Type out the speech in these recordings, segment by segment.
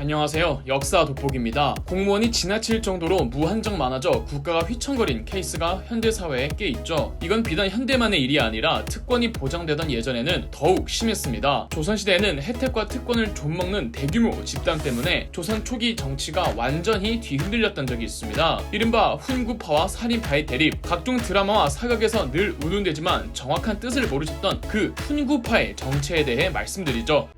안녕하세요. 역사 돋보기입니다. 공무원이 지나칠 정도로 무한정 많아져 국가가 휘청거린 케이스가 현대사회에 꽤 있죠. 이건 비단 현대만의 일이 아니라 특권이 보장되던 예전에는 더욱 심했습니다. 조선시대에는 혜택과 특권을 좀먹는 대규모 집단 때문에 조선 초기 정치가 완전히 뒤흔들렸던 적이 있습니다. 이른바 훈구파와 살인파의 대립, 각종 드라마와 사극에서 늘 운운되지만 정확한 뜻을 모르셨던 그 훈구파의 정체에 대해 말씀드리죠.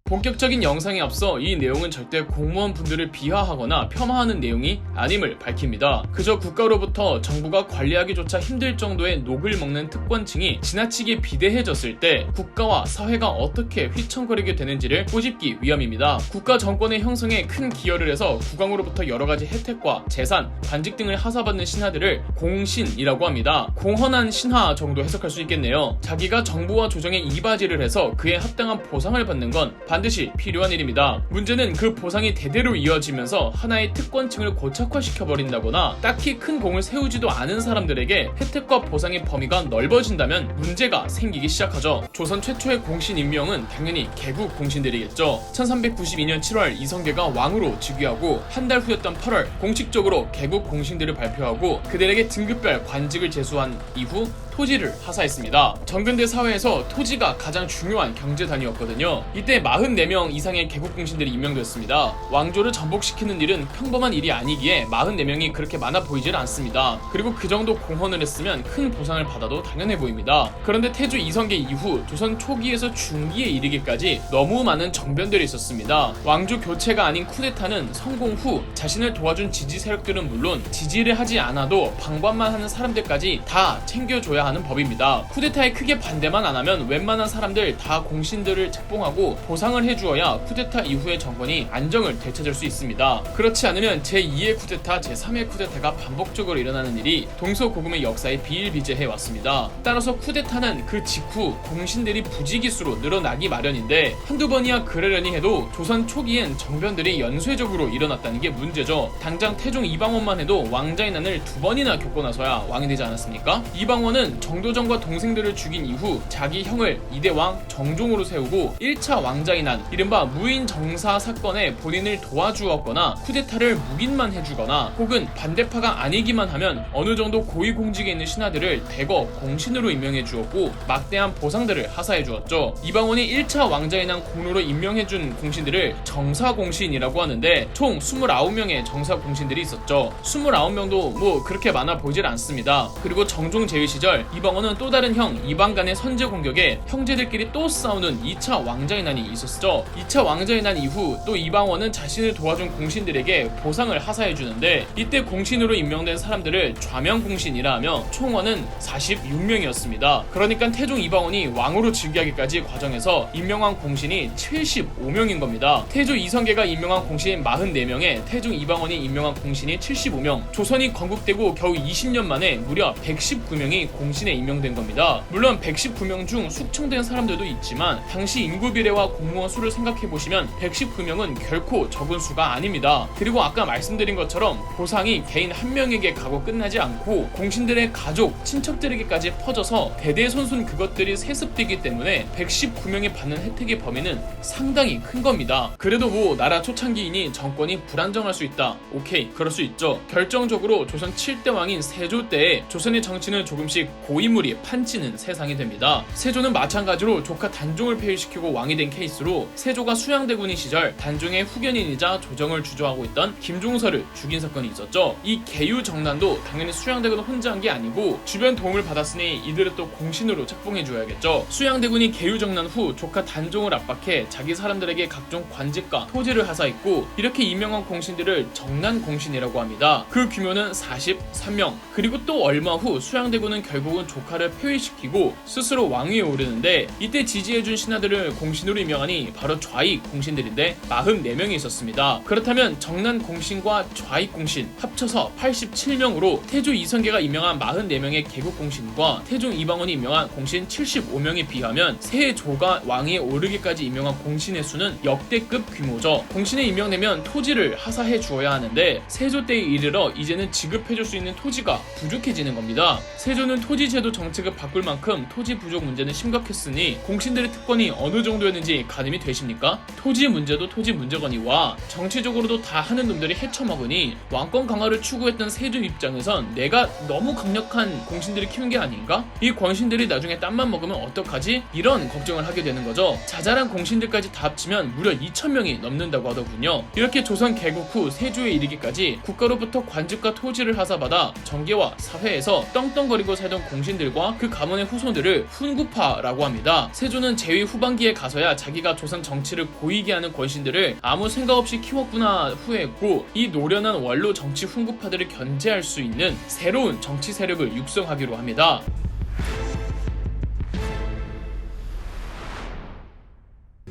본격적인 영상에 앞서 이 내용은 절대 공무원분들을 비하하거나 폄하하는 내용이 아님을 밝힙니다. 그저 국가로부터 정부가 관리하기조차 힘들 정도의 녹을 먹는 특권층이 지나치게 비대해졌을 때 국가와 사회가 어떻게 휘청거리게 되는지를 꼬집기 위함입니다. 국가 정권의 형성에 큰 기여를 해서 국왕으로부터 여러가지 혜택과 재산, 관직 등을 하사받는 신하들을 공신이라고 합니다. 공헌한 신하 정도 해석할 수 있겠네요. 자기가 정부와 조정에 이바지를 해서 그에 합당한 보상을 받는 건 반드시 필요한 일입니다. 문제는 그 보상이 대대로 이어지면서 하나의 특권층을 고착화시켜버린다거나 딱히 큰 공을 세우지도 않은 사람들에게 혜택과 보상의 범위가 넓어진다면 문제가 생기기 시작하죠. 조선 최초의 공신 임명은 당연히 개국 공신들이겠죠. 1392년 7월 이성계가 왕으로 즉위하고 한 달 후였던 8월 공식적으로 개국 공신들을 발표하고 그들에게 등급별 관직을 제수한 이후 토지를 하사했습니다. 정근대 사회에서 토지가 가장 중요한 경제 단위였거든요. 이때 44명 이상의 개국공신들이 임명됐습니다. 왕조를 전복시키는 일은 평범한 일이 아니기에 44명이 그렇게 많아 보이질 않습니다. 그리고 그 정도 공헌을 했으면 큰 보상을 받아도 당연해 보입니다. 그런데 태조 이성계 이후 조선 초기에서 중기에 이르기까지 너무 많은 정변들이 있었습니다. 왕조 교체가 아닌 쿠데타는 성공 후 자신을 도와준 지지 세력들은 물론 지지를 하지 않아도 방관만 하는 사람들까지 다 챙겨줘야 하는 법입니다. 쿠데타에 크게 반대만 안 하면 웬만한 사람들 다 공신들을 책봉하고 보상을 해주어야 쿠데타 이후의 정권이 안정을 되찾을 수 있습니다. 그렇지 않으면 제2의 쿠데타, 제3의 쿠데타가 반복적으로 일어나는 일이 동서고금의 역사에 비일비재해 왔습니다. 따라서 쿠데타는 그 직후 공신들이 부지기수로 늘어나기 마련인데 한두 번이야 그러려니 해도 조선 초기엔 정변들이 연쇄적으로 일어났다는 게 문제죠. 당장 태종 이방원만 해도 왕자의 난을 2번이나 겪고 나서야 왕이 되지 않았습니까? 이방원은 정도전과 동생들을 죽인 이후 자기 형을 이대왕 정종으로 세우고 1차 왕자의 난, 이른바 무인 정사 사건에 본인을 도와주었거나 쿠데타를 묵인만 해주거나 혹은 반대파가 아니기만 하면 어느 정도 고위공직에 있는 신하들을 대거 공신으로 임명해 주었고 막대한 보상들을 하사해 주었죠. 이방원이 1차 왕자의 난 공로로 임명해준 공신들을 정사공신이라고 하는데 총 29명의 정사공신들이 있었죠. 29명도 뭐 그렇게 많아 보이질 않습니다. 그리고 정종 제위 시절 이방원은 또 다른 형 이방 간의 선제 공격에 형제들끼리 또 싸우는 2차 왕자의 난이 있었죠. 2차 왕자의 난 이후 또 이방원은 자신을 도와준 공신들에게 보상을 하사해주는데 이때 공신으로 임명된 사람들을 좌명공신이라 하며 총원은 46명이었습니다. 그러니까 태종 이방원이 왕으로 즉위하기까지 과정에서 임명한 공신이 75명인 겁니다. 태조 이성계가 임명한 공신 44명에 태종 이방원이 임명한 공신이 75명, 조선이 건국되고 겨우 20년 만에 무려 119명이 공신에 임명된 겁니다. 물론 119명 중 숙청된 사람들도 있지만 당시 인구 비례와 공무원 수를 생각해보시면 119명은 결코 적은 수가 아닙니다. 그리고 아까 말씀드린 것처럼 보상이 개인 한 명에게 가고 끝나지 않고 공신들의 가족, 친척들에게까지 퍼져서 대대손손 그것들이 세습되기 때문에 119명이 받는 혜택의 범위는 상당히 큰 겁니다. 그래도 뭐 나라 초창기이니 정권이 불안정할 수 있다. 오케이, 그럴 수 있죠. 결정적으로 조선 7대 왕인 세조 때에 조선의 정치는 조금씩 고인물이 판치는 세상이 됩니다. 세조는 마찬가지로 조카 단종을 폐위시키고 왕이 된 케이스로 세조가 수양대군인 시절 단종의 후견인이자 조정을 주저하고 있던 김종서를 죽인 사건이 있었죠. 이 계유정난도 당연히 수양대군 혼자 한 게 아니고 주변 도움을 받았으니 이들을 또 공신으로 책봉해줘야겠죠. 수양대군이 계유정난 후 조카 단종을 압박해 자기 사람들에게 각종 관직과 토지를 하사했고 이렇게 임명한 공신들을 정난공신이라고 합니다. 그 규모는 43명. 그리고 또 얼마 후 수양대군은 결국은 결국은 조카를 폐위시키고 스스로 왕위에 오르는데, 이때 지지해준 신하들을 공신으로 임명하니 바로 좌익 공신들인데 44명이 있었습니다. 그렇다면 정난 공신과 좌익 공신 합쳐서 87명으로 태조 이성계가 임명한 44명의 개국 공신과 태종 이방원이 임명한 공신 75명에 비하면 세조가 왕위에 오르기까지 임명한 공신의 수는 역대급 규모죠. 공신에 임명되면 토지를 하사해 주어야 하는데 세조 때에 이르러 이제는 지급해줄 수 있는 토지가 부족해지는 겁니다. 세조는 토지제도 정책을 바꿀 만큼 토지 부족 문제는 심각했으니 공신들의 특권이 어느 정도였는지 가늠이 되십니까? 토지 문제도 토지 문제거니와 정치적으로도 다 하는 놈들이 헤쳐먹으니 왕권 강화를 추구했던 세조 입장에선 내가 너무 강력한 공신들을 키운 게 아닌가? 이 권신들이 나중에 땀만 먹으면 어떡하지? 이런 걱정을 하게 되는 거죠. 자잘한 공신들까지 다 합치면 무려 2,000명이 넘는다고 하더군요. 이렇게 조선 개국 후 세조에 이르기까지 국가로부터 관직과 토지를 하사받아 정계와 사회에서 떵떵거리고 살던 공신들과 그 가문의 후손들을 훈구파라고 합니다. 세조는 재위 후반기에 가서야 자기가 조선 정치를 고이게 하는 권신들을 아무 생각 없이 키웠구나 후회했고, 이 노련한 원로 정치 훈구파들을 견제할 수 있는 새로운 정치 세력을 육성하기로 합니다.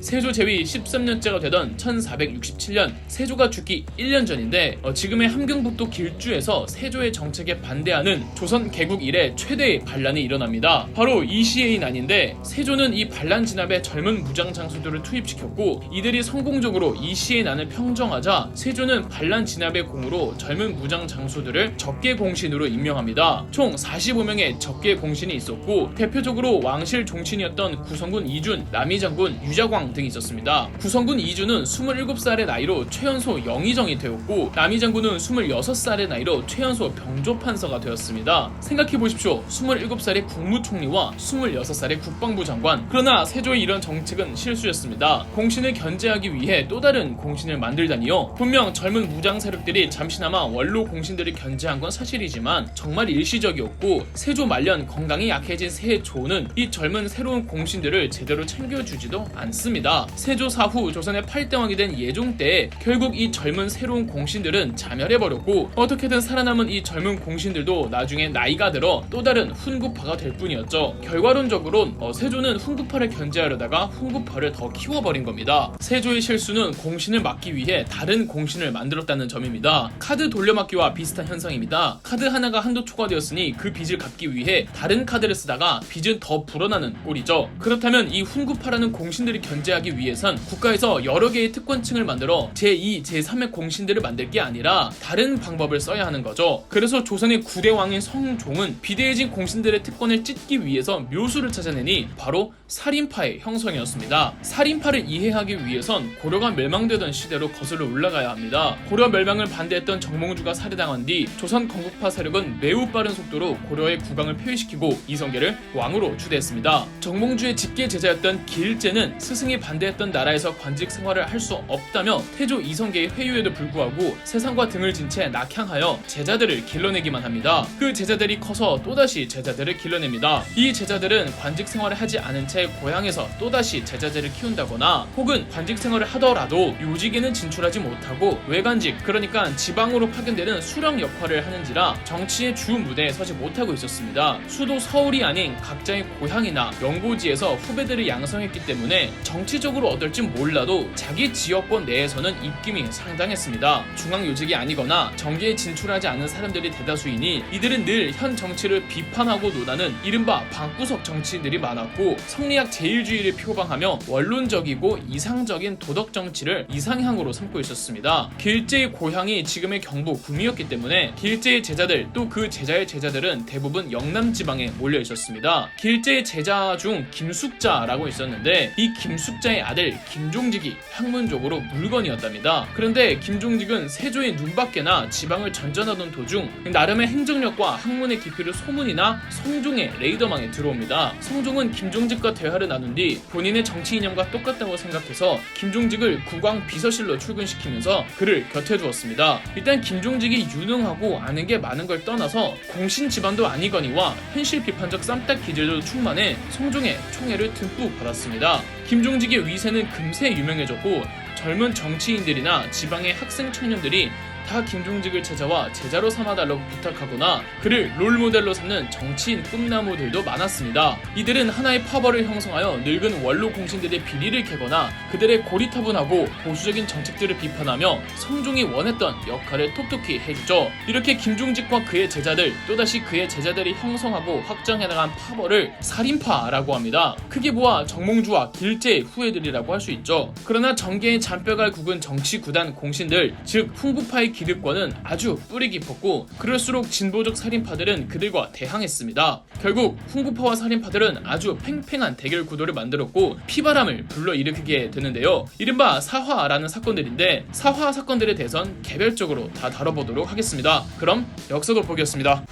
세조 재위 13년째가 되던 1467년, 세조가 죽기 1년 전인데 지금의 함경북도 길주에서 세조의 정책에 반대하는 조선 개국 이래 최대의 반란이 일어납니다. 바로 이시해인 난인데, 세조는 이 반란 진압에 젊은 무장 장수들을 투입시켰고, 이들이 성공적으로 이시해인 난을 평정하자 세조는 반란 진압의 공으로 젊은 무장 장수들을 적개 공신으로 임명합니다. 총 45명의 적개 공신이 있었고, 대표적으로 왕실 종친이었던 구성군 이준, 남이장군 유자광 등이 있었습니다. 구성군 이준은 27살의 나이로 최연소 영의정이 되었고, 남이장군은 26살의 나이로 최연소 병조판서가 되었습니다. 생각해보십시오. 27살의 국무총리와 26살의 국방부 장관. 그러나 세조의 이런 정책은 실수였습니다. 공신을 견제하기 위해 또 다른 공신을 만들다니요. 분명 젊은 무장 세력들이 잠시나마 원로 공신들을 견제한 건 사실이지만 정말 일시적이었고, 세조 말년 건강이 약해진 세조는 이 젊은 새로운 공신들을 제대로 챙겨주지도 않습니다. 세조 사후 조선의 8대왕이 된 예종 때에 결국 이 젊은 새로운 공신들은 자멸해버렸고, 어떻게든 살아남은 이 젊은 공신들도 나중에 나이가 들어 또 다른 훈구파가 될 뿐이었죠. 결과론적으론 세조는 훈구파를 견제하려다가 훈구파를 더 키워버린 겁니다. 세조의 실수는 공신을 막기 위해 다른 공신을 만들었다는 점입니다. 카드 돌려막기와 비슷한 현상입니다. 카드 하나가 한도 초과되었으니 그 빚을 갚기 위해 다른 카드를 쓰다가 빚은 더 불어나는 꼴이죠. 그렇다면 이 훈구파라는 공신들이 견제하기 위해선 국가에서 여러 개의 특권층을 만들어 제2, 제3의 공신들을 만들 게 아니라 다른 방법을 써야 하는 거죠. 그래서 조선의 9대 왕인 성종은 비대해진 공신들의 특권을 찢기 위해서 묘수를 찾아내니 바로 살인파의 형성이었습니다. 살인파를 이해하기 위해선 고려가 멸망되던 시대로 거슬러 올라가야 합니다. 고려 멸망을 반대했던 정몽주가 살해당한 뒤 조선 건국파 세력은 매우 빠른 속도로 고려의 국왕을 폐위시키고 이성계를 왕으로 추대했습니다. 정몽주의 직계 제자였던 길제는 스승이 반대했던 나라에서 관직 생활을 할 수 없다며 태조 이성계의 회유에도 불구하고 세상과 등을 진 채 낙향하여 제자들을 길러내기만 합니다. 그 제자들이 커서 또다시 제자들을 길러냅니다. 이 제자들은 관직 생활을 하지 않은 채 고향에서 또다시 제자들을 키운다거나, 혹은 관직 생활을 하더라도 요직에는 진출하지 못하고 외관직, 그러니까 지방으로 파견되는 수령 역할을 하는지라 정치의 주 무대에 서지 못하고 있었습니다. 수도 서울이 아닌 각자의 고향이나 연고지에서 후배들을 양성했기 때문에 정치적으로 어떨지 몰라도 자기 지역권 내에서는 입김이 상당했습니다. 중앙 요직이 아니거나 정계에 진출하지 않은 사람들이 대다수이니 이들은 늘 현 정치를 비판하고 논하는 이른바 방구석 정치인들이 많았고, 성리학 제일주의를 표방하며 원론적이고 이상적인 도덕 정치를 이상향으로 삼고 있었습니다. 길제의 고향이 지금의 경북 구미였기 때문에 길제의 제자들, 또 그 제자의 제자들은 대부분 영남 지방에 몰려 있었습니다. 길제의 제자 중 김숙자라고 있었는데, 이 김숙자의 아들 김종직이 학문적으로 물건이었답니다. 그런데 김종직은 세조의 눈밖에나 지방을 전전하던 도중 나름의 행정력과 학문의 깊이를 소문이나 성종의 레이더망에 들어옵니다. 성종은 김종직과 대화를 나눈 뒤 본인의 정치 이념과 똑같다고 생각해서 김종직을 국왕 비서실로 출근시키면서 그를 곁에 두었습니다. 일단 김종직이 유능하고 아는 게 많은 걸 떠나서 공신 집안도 아니거니와 현실 비판적 쌈딱 기질도 충만해 성종의 총애를 듬뿍 받았습니다. 김종직의 위세는 금세 유명해졌고, 젊은 정치인들이나 지방의 학생 청년들이 다 김종직을 제자와 제자로 삼아달라고 부탁하거나 그를 롤모델로 삼는 정치인 꿈나무들도 많았습니다. 이들은 하나의 파벌을 형성하여 늙은 원로 공신들의 비리를 캐거나 그들의 고리타분하고 보수적인 정책들을 비판하며 성종이 원했던 역할을 톡톡히 해주죠. 이렇게 김종직과 그의 제자들 또다시 그의 제자들이 형성하고 확장해나간 파벌을 살인파라고 합니다. 크게 보아 정몽주와 길제의 후예들이라고 할 수 있죠. 그러나 정계의 잔뼈가 굵은 정치 구단 공신들, 즉 훈구파의 기득권은 아주 뿌리 깊었고 그럴수록 진보적 살인파들은 그들과 대항했습니다. 결국 훈구파와 살인파들은 아주 팽팽한 대결 구도를 만들었고 피바람을 불러일으키게 되는데요. 이른바 사화라는 사건들인데 사화 사건들에 대해선 개별적으로 다 다뤄보도록 하겠습니다. 그럼 역사 돋보기였습니다.